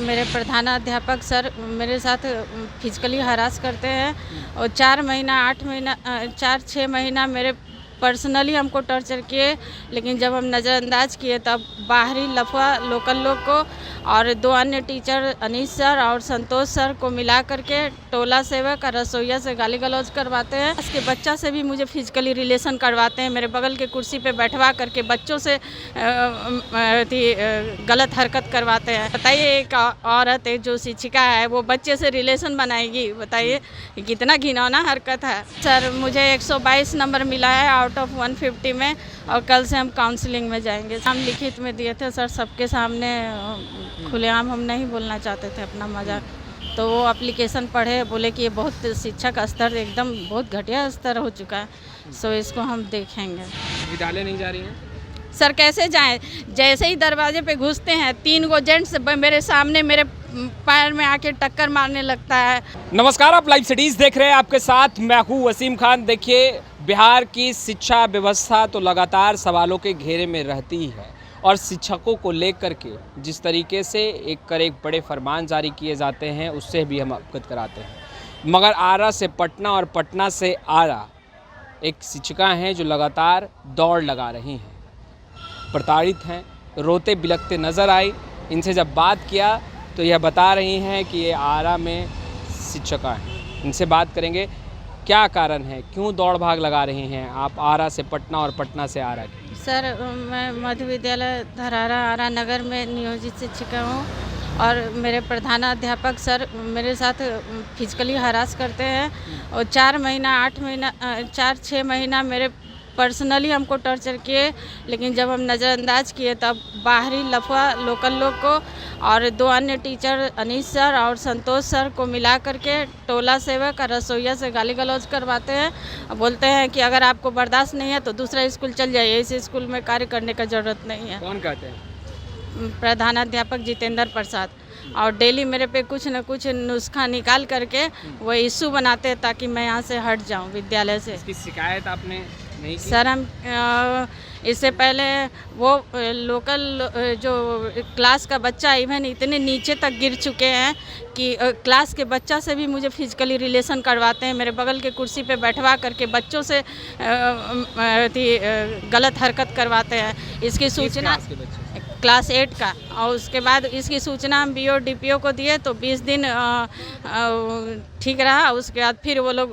मेरे प्रधानाध्यापक सर मेरे साथ फिजिकली हरास करते हैं और 4-6 महीना मेरे पर्सनली हमको टॉर्चर किए। लेकिन जब हम नज़रअंदाज किए तब बाहरी लफड़ा लोकल लोग को और 2 अन्य टीचर अनीश सर और संतोष सर को मिला करके टोला सेवक और रसोईया से गाली गलौज करवाते हैं। उसके बच्चा से भी मुझे फिजिकली रिलेशन करवाते हैं। मेरे बगल के कुर्सी पे बैठवा करके बच्चों से गलत हरकत करवाते हैं। बताइए, एक औरत है जो शिक्षिका है वो बच्चे से रिलेशन बनाएगी? बताइए, कितना घिनौना हरकत है। सर मुझे 122 नंबर मिला है आउट ऑफ 150 में और कल से हम काउंसलिंग में जाएंगे। हम लिखित में दिए थे सर, सबके सामने खुलेआम हम नहीं बोलना चाहते थे अपना मजाक। तो वो एप्लीकेशन पढ़े, बोले कि ये बहुत शिक्षा का स्तर एकदम बहुत घटिया स्तर हो चुका है, सो इसको हम देखेंगे। विद्यालय नहीं जा रही हैं? सर कैसे जाएं? जैसे ही दरवाजे पे घुसते हैं 3 गो जेंट्स मेरे सामने मेरे पैर में आके टक्कर मारने लगता है। नमस्कार, आप लाइव सिटीज़ देख रहे हैं, आपके साथ मैं हूँ वसीम खान। देखिए, बिहार की शिक्षा व्यवस्था तो लगातार सवालों के घेरे में रहती ही है और शिक्षकों को लेकर के जिस तरीके से एक बड़े फरमान जारी किए जाते हैं उससे भी हम अवगत कराते हैं। मगर आरा से पटना और पटना से आरा एक शिक्षिका हैं जो लगातार दौड़ लगा रही हैं, प्रताड़ित हैं, रोते बिलखते नज़र आई। इनसे जब बात किया तो यह बता रही हैं कि ये आरा में शिक्षिका हैं। इनसे बात करेंगे, क्या कारण है, क्यों दौड़ भाग लगा रही हैं आप आरा से पटना और पटना से आरा की? सर मैं मध्य विद्यालय धरारा आरा नगर में नियोजित शिक्षिका हूँ और मेरे प्रधानाध्यापक सर मेरे साथ फिजिकली हरास करते हैं और 4-6 महीना मेरे पर्सनली हमको टॉर्चर किए। लेकिन जब हम नज़रअंदाज किए तब बाहरी लफड़ा लोकल लोग को और 2 अन्य टीचर अनीश सर और संतोष सर को मिला करके टोला सेवक और रसोईया से गाली गलौज करवाते हैं। बोलते हैं कि अगर आपको बर्दाश्त नहीं है तो दूसरा स्कूल चल जाइए, इस स्कूल में कार्य करने का ज़रूरत नहीं है। कौन कहते हैं? प्रधानाध्यापक जितेंद्र प्रसाद। और डेली मेरे पे कुछ न कुछ नुस्खा निकाल करके वो इशू बनाते हैं ताकि मैं यहाँ से हट जाऊँ विद्यालय से। इसकी शिकायत आपने नहीं की? सर हम इससे पहले वो लोकल जो क्लास का बच्चा इवन इतने नीचे तक गिर चुके हैं कि क्लास के बच्चा से भी मुझे फिजिकली रिलेशन करवाते हैं। मेरे बगल के कुर्सी पे बैठवा करके बच्चों से गलत हरकत करवाते हैं। इसकी सूचना क्लास 8 का, और उसके बाद इसकी सूचना हम BO DPO को दिए तो 20 दिन ठीक रहा। उसके बाद फिर वो लोग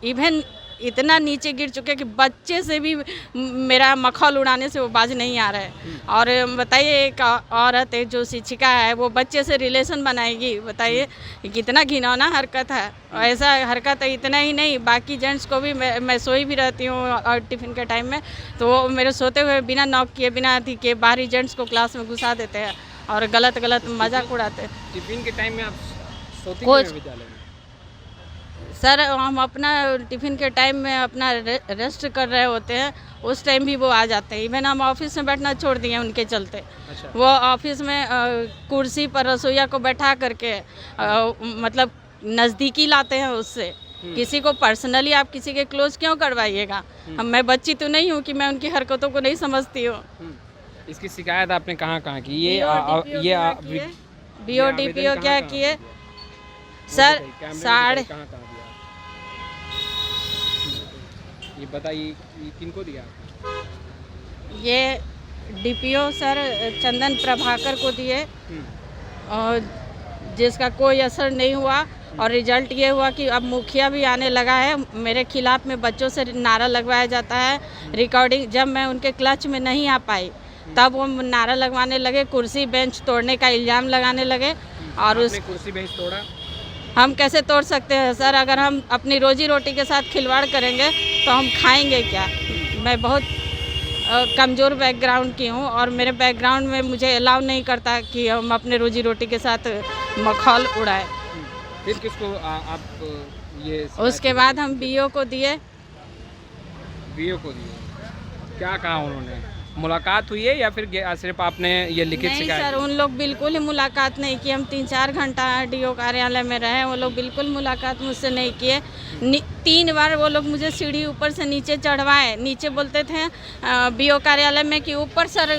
इवन इतना नीचे गिर चुके कि बच्चे से भी मेरा मखौल उड़ाने से वो बाज नहीं आ रहा है। और बताइए, एक औरत है जो शिक्षिका है वो बच्चे से रिलेशन बनाएगी? बताइए, कितना घिनौना हरकत है। ऐसा हरकत है, इतना ही नहीं, बाकी जेंट्स को भी मैं सोई भी रहती हूँ और टिफ़िन के टाइम में तो वो मेरे सोते हुए बिना नॉक किए बिना अथी के बाहरी जेंट्स को क्लास में घुसा देते हैं और गलत मजाक उड़ाते हैं। टिफिन के टाइम में आप सोती क्यों हैं विद्यालय में? सर हम अपना टिफ़िन के टाइम में अपना रेस्ट कर रहे होते हैं, उस टाइम भी वो आ जाते हैं। इवन हम ऑफिस में बैठना छोड़ दिए उनके चलते। अच्छा। वो ऑफिस में कुर्सी पर रसोईया को बैठा करके मतलब नज़दीकी लाते हैं उससे। किसी को पर्सनली आप किसी के क्लोज क्यों करवाइएगा? मैं बच्ची तो नहीं हूँ कि मैं उनकी हरकतों को नहीं समझती हूँ। इसकी शिकायत आपने कहाँ की? BO DPO क्या किए सर? ये बताइए, किनको दिया? ये DPO सर चंदन प्रभाकर को दिए और जिसका कोई असर नहीं हुआ। और रिजल्ट ये हुआ कि अब मुखिया भी आने लगा है। मेरे खिलाफ में बच्चों से नारा लगवाया जाता है। रिकॉर्डिंग जब मैं उनके क्लच में नहीं आ पाई तब वो नारा लगवाने लगे, कुर्सी बेंच तोड़ने का इल्ज़ाम लगाने लगे। और उस कुर्सी बेंच तोड़ा? हम कैसे तोड़ सकते हैं सर? अगर हम अपनी रोजी रोटी के साथ खिलवाड़ करेंगे तो हम खाएंगे क्या? मैं बहुत कमज़ोर बैकग्राउंड की हूँ और मेरे बैकग्राउंड में मुझे अलाउ नहीं करता कि हम अपने रोजी रोटी के साथ मखौल उड़ाएं। फिर किसको आप ये? उसके बाद हम BO को दिए। क्या कहा उन्होंने? मुलाकात हुई है या फिर सिर्फ आपने ये लिखित शिकायत? नहीं सर, उन लोग बिल्कुल ही मुलाकात नहीं की। हम 3-4 घंटा DO कार्यालय में रहे, वो लोग बिल्कुल मुलाकात मुझसे नहीं किए। 3 बार वो लोग मुझे सीढ़ी ऊपर से नीचे चढ़वाए। नीचे बोलते थे BO कार्यालय में कि ऊपर सर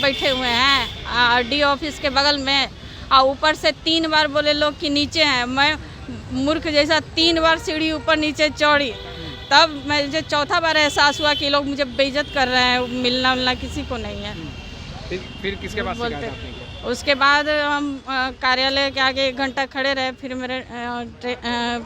बैठे हुए हैं DO ऑफिस के बगल में, और ऊपर से 3 बार बोले लोग कि नीचे हैं। मैं मूर्ख जैसा 3 बार सीढ़ी ऊपर नीचे चढ़ी, तब मुझे चौथा बार एहसास हुआ कि लोग मुझे बेइज्जत कर रहे हैं। मिलना उलना किसी को नहीं है। फिर किसके पास बोलते शिकायत आपने की? उसके बाद हम कार्यालय के आगे 1 घंटा खड़े रहे। फिर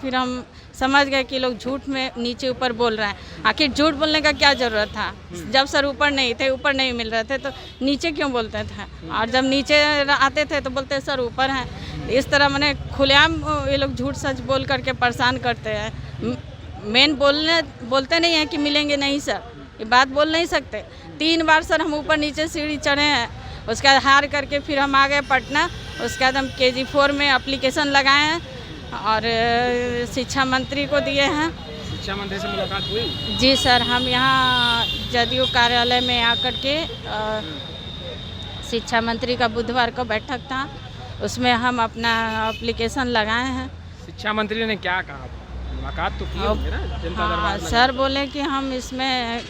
फिर हम समझ गए कि लोग झूठ में नीचे ऊपर बोल रहे हैं। आखिर झूठ बोलने का क्या ज़रूरत था? जब सर ऊपर नहीं थे, ऊपर नहीं मिल रहे थे, तो नीचे क्यों बोलते थे? और जब नीचे आते थे तो बोलते सर ऊपर हैं। इस तरह मैंने खुलेआम ये लोग झूठ सच बोल करके परेशान करते हैं। मेन बोलते नहीं हैं कि मिलेंगे नहीं सर, ये बात बोल नहीं सकते। 3 बार सर हम ऊपर नीचे सीढ़ी चढ़े हैं। उसके बाद हार करके फिर हम आ गए पटना। उसके बाद हम KG4 में एप्लीकेशन लगाए हैं और शिक्षा मंत्री को दिए हैं। शिक्षा मंत्री से मुलाकात हुई? जी सर, हम यहाँ जदयू कार्यालय में आकर के शिक्षा मंत्री का बुधवार को बैठक था, उसमें हम अपना एप्लीकेशन लगाए हैं। शिक्षा मंत्री ने क्या कहा? मुलाकात तो की होगी ना? जनता दरबार में सर बोले कि हम इसमें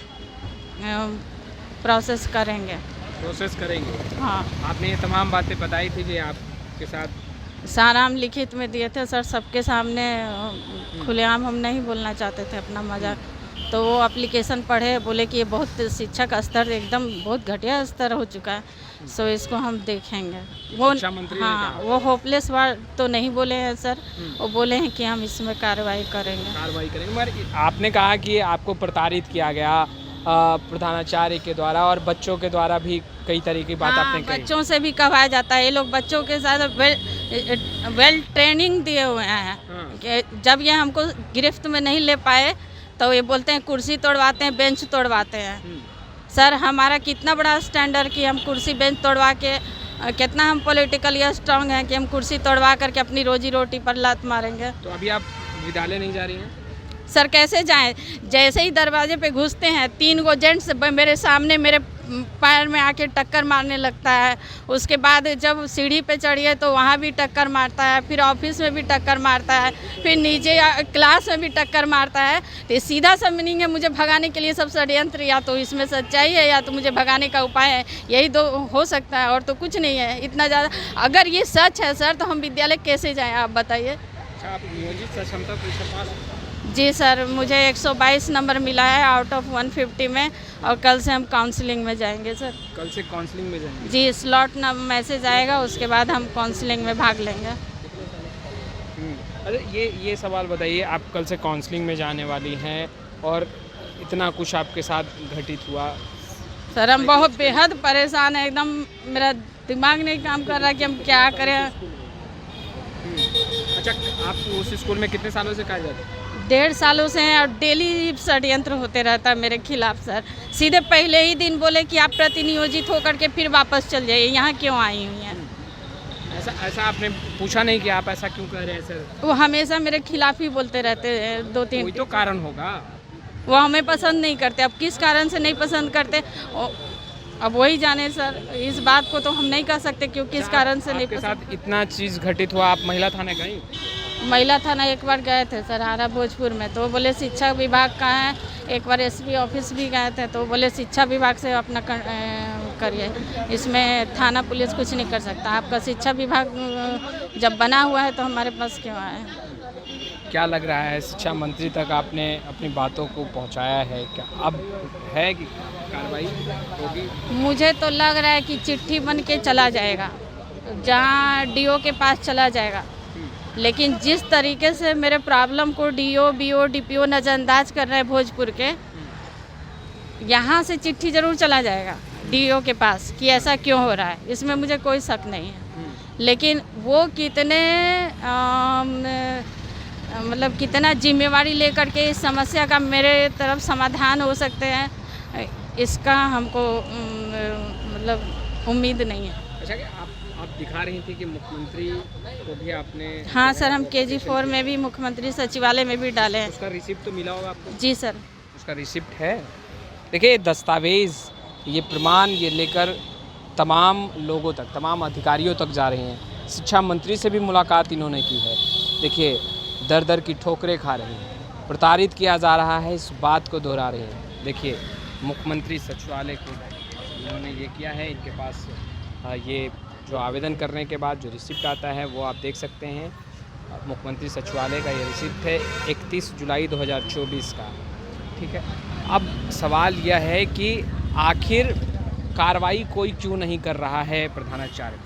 प्रोसेस करेंगे। प्रोसेस करेंगे? हाँ, आपने ये तमाम बातें बताई थी कि आपके साथ सारा हम लिखित में दिए थे सर, सबके सामने। खुलेआम हम नहीं बोलना चाहते थे अपना मजाक। तो वो एप्लीकेशन पढ़े, बोले कि ये बहुत शिक्षा का स्तर एकदम बहुत घटिया स्तर हो चुका है, सो इसको हम देखेंगे। वो शिक्षा मंत्री ने हाँ, कहा? वो होपलेस वर्ड तो नहीं बोले हैं सर, वो बोले हैं कि हम इसमें कार्रवाई करेंगे। मगर आपने कहा कि आपको प्रताड़ित किया गया प्रधानाचार्य के द्वारा और बच्चों के द्वारा भी कई तरह की बात आपने कही। बच्चों से भी कहवाया जाता है। ये लोग बच्चों के साथ वेल ट्रेनिंग दिए हुए हैं कि जब ये हमको गिरफ्त में नहीं ले पाए तो ये बोलते हैं कुर्सी तोड़वाते हैं, बेंच तोड़वाते हैं। सर हमारा कितना बड़ा स्टैंडर्ड कि हम कुर्सी बेंच तोड़वा के कितना हम पॉलिटिकली स्ट्रांग हैं कि हम कुर्सी तोड़वा करके अपनी रोजी रोटी पर लात मारेंगे। तो अभी आप विद्यालय नहीं जा रही हैं? सर कैसे जाएं? जैसे ही दरवाजे पे घुसते हैं 3 गो जेंट्स मेरे सामने मेरे पैर में आके टक्कर मारने लगता है। उसके बाद जब सीढ़ी पे चढ़िए तो वहाँ भी टक्कर मारता है, फिर ऑफिस में भी टक्कर मारता है, फिर नीचे क्लास में भी टक्कर मारता है। तो सीधा सा मीनिंग है मुझे भगाने के लिए सब षड्यंत्र, या तो इसमें सच्चाई है या तो मुझे भगाने का उपाय है। यही दो हो सकता है और तो कुछ नहीं है इतना ज़्यादा। अगर ये सच है सर तो हम विद्यालय कैसे जाएँ आप बताइए? अच्छा, आप नियोजित सक्षमता परीक्षा पास? जी सर, मुझे 122 नंबर मिला है आउट ऑफ 150 में, और कल से हम काउंसलिंग में जाएंगे सर। कल से काउंसलिंग में जाएंगे? जी, स्लॉट मैसेज आएगा, उसके बाद हम काउंसलिंग में भाग लेंगे। अरे ये सवाल बताइए, आप कल से काउंसलिंग में जाने वाली हैं और इतना कुछ आपके साथ घटित हुआ। सर हम बहुत बेहद परेशान हैं, एकदम मेरा दिमाग नहीं काम कर रहा कि हम क्या करें। अच्छा, आप उस स्कूल में कितने सालों से कार्य करते हैं? 1.5 सालों से हैं और डेली षड्यंत्र होते रहता है मेरे खिलाफ सर। सीधे पहले ही दिन बोले कि आप प्रतिनियोजित होकर के फिर वापस चल जाइए, यहाँ क्यों आई हुई हैं? ऐसा आपने पूछा नहीं कि आप ऐसा क्यों कह रहे हैं सर? वो हमेशा मेरे खिलाफ ही बोलते रहते हैं। 2-3 कोई तो कारण होगा। वो हमें पसंद नहीं करते। अब किस कारण से नहीं पसंद करते अब वही जाने सर। इस बात को तो हम नहीं कह सकते क्यों किस कारण से नहीं आपके पसंद। साथ इतना चीज़ घटित हुआ, आप महिला थाने गई? महिला थाना एक बार गए थे सर, आरा भोजपुर में, तो बोले शिक्षा विभाग का है। एक बार SP ऑफिस भी गए थे तो बोले शिक्षा विभाग से अपना करिए, इसमें थाना पुलिस कुछ नहीं कर सकता। आपका शिक्षा विभाग जब बना हुआ है तो हमारे पास क्यों आए? क्या लग रहा है, शिक्षा मंत्री तक आपने अपनी बातों को पहुंचाया है क्या? अब है कि कार्रवाई होगी? मुझे तो लग रहा है कि चिट्ठी बन के चला जाएगा, जहाँ DO के पास चला जाएगा। लेकिन जिस तरीके से मेरे प्रॉब्लम को DO, BO, DPO नज़रअंदाज कर रहे हैं भोजपुर के, यहाँ से चिट्ठी ज़रूर चला जाएगा DO के पास कि ऐसा क्यों हो रहा है। इसमें मुझे कोई शक नहीं है। लेकिन वो कितने मतलब कितना जिम्मेवारी लेकर के इस समस्या का मेरे तरफ समाधान हो सकते हैं, इसका हमको मतलब उम्मीद नहीं है। अच्छा, आप दिखा रही थी कि मुख्यमंत्री को भी आपने? हाँ सर, हम KG4 में भी मुख्यमंत्री सचिवालय में भी डाले हैं। उसका रिसिप्ट तो मिला होगा आपको? जी सर, उसका रिसिप्ट है। देखिए, दस्तावेज़, ये प्रमाण ये लेकर तमाम लोगों तक, तमाम अधिकारियों तक जा रहे हैं। शिक्षा मंत्री से भी मुलाकात इन्होंने की है। देखिए, दर दर की ठोकरें खा रहे हैं, प्रताड़ित किया जा रहा है, इस बात को दोहरा रहे हैं। देखिए, मुख्यमंत्री सचिवालय को इन्होंने ये किया है, इनके पास ये जो आवेदन करने के बाद जो रिसिप्ट आता है वो आप देख सकते हैं। मुख्यमंत्री सचिवालय का ये रिसिप्ट है 31 जुलाई 2024 का। ठीक है, अब सवाल यह है कि आखिर कार्रवाई कोई क्यों नहीं कर रहा है प्रधानाचार्य?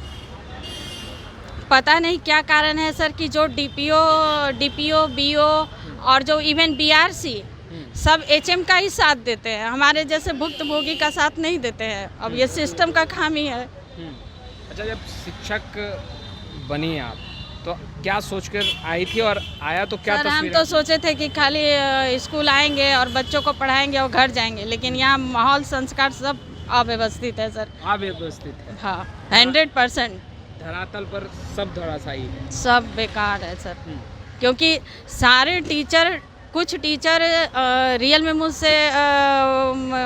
पता नहीं क्या कारण है सर कि जो डीपीओ बीओ और जो इवन बीआरसी सब एचएम का ही साथ देते हैं, हमारे जैसे भुक्तभोगी का साथ नहीं देते हैं। अब ये सिस्टम का खामी है। अच्छा, जब शिक्षक बनी आप तो क्या सोचकर आई थी और आया तो क्या सर हम तस्वीर तो सोचे थे कि खाली स्कूल आएंगे और बच्चों को पढ़ाएंगे और घर जाएंगे, लेकिन यहाँ माहौल संस्कार सब अव्यवस्थित है सर। अव्यवस्थित है? हाँ 100% धरातल पर सब धराशायी है, सब बेकार है सर। क्योंकि सारे टीचर, कुछ टीचर रियल में मुझसे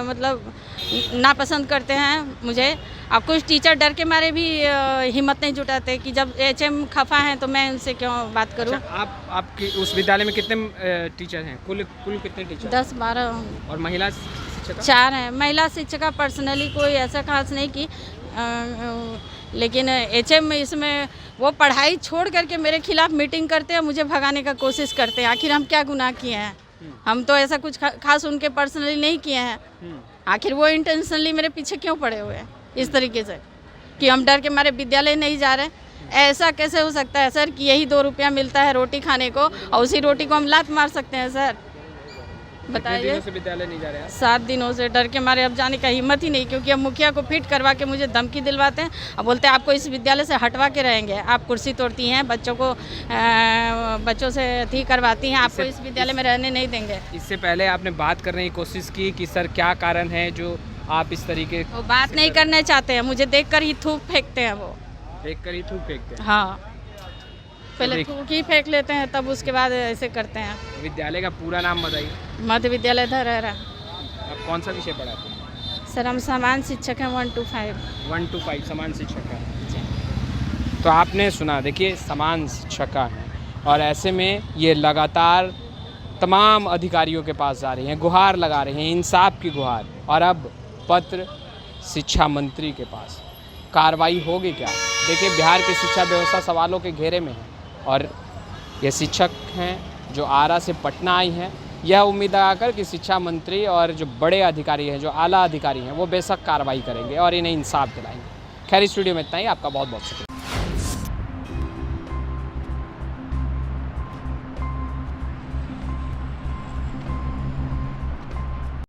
मतलब नापसंद करते हैं मुझे, अब कुछ टीचर डर के मारे भी हिम्मत नहीं जुटाते कि जब एचएम खफा हैं तो मैं उनसे क्यों बात करूं। अच्छा, आपके उस विद्यालय में कितने टीचर हैं? कुल कितने टीचर? 10-12 और महिला शिक्षिका? 4 हैं। महिला शिक्षिका पर्सनली कोई ऐसा खास नहीं की, लेकिन एचएम इसमें वो पढ़ाई छोड़ करके मेरे खिलाफ मीटिंग करते हैं, मुझे भगाने का कोशिश करते हैं। आखिर हम क्या गुनाह किए हैं? हम तो ऐसा कुछ खास उनके पर्सनली नहीं किए हैं। आखिर वो इंटेंशनली मेरे पीछे क्यों पड़े हुए हैं इस तरीके से कि हम डर के मारे विद्यालय नहीं जा रहे? ऐसा कैसे हो सकता है सर कि यही 2 रुपया मिलता है रोटी खाने को और उसी रोटी को हम लात मार सकते हैं सर? बताइए। विद्यालय नहीं जा रहे हैं? 7 दिनों से डर के मारे अब जाने का हिम्मत ही नहीं, क्योंकि अब मुखिया को फिट करवा के मुझे धमकी दिलवाते हैं। अब बोलते हैं आपको इस विद्यालय से हटवा के रहेंगे, आप कुर्सी तोड़ती हैं, बच्चों से अथी करवाती हैं, आपको इस विद्यालय में रहने नहीं देंगे। इससे पहले आपने बात करने की कोशिश की कि सर क्या कारण है जो आप इस तरीके? वो बात नहीं करना चाहते हैं, मुझे देखकर ही थूक फेंकते हैं। वो देखकर ही थूक फेंकते हैं? हाँ, पहले थूक ही फेंक लेते हैं, तब उसके बाद ऐसे करते हैं। विद्यालय का पूरा नाम बताइए। मध्य विद्यालय धरहरा। आप कौन सा विषय पढ़ाते हैं? सर हम समान शिक्षक हैं 1 to 5। 1 to 5 समान शिक्षक है। तो आपने सुना, देखिए समान शिक्षका हैं और ऐसे में ये लगातार तमाम अधिकारियों के पास जा रही हैं, गुहार लगा रही हैं, इंसाफ की गुहार। और अब पत्र शिक्षा मंत्री के पास, कार्रवाई होगी क्या? देखिए बिहार की शिक्षा व्यवस्था सवालों के घेरे में है और ये शिक्षक हैं जो आरा से पटना आई हैं, यह उम्मीद लगाकर कि शिक्षा मंत्री और जो बड़े अधिकारी हैं, जो आला अधिकारी हैं, वो बेशक कार्रवाई करेंगे और इन्हें इंसाफ दिलाएंगे। खैर इस वीडियो में इतना ही। आपका बहुत बहुत शुक्रिया।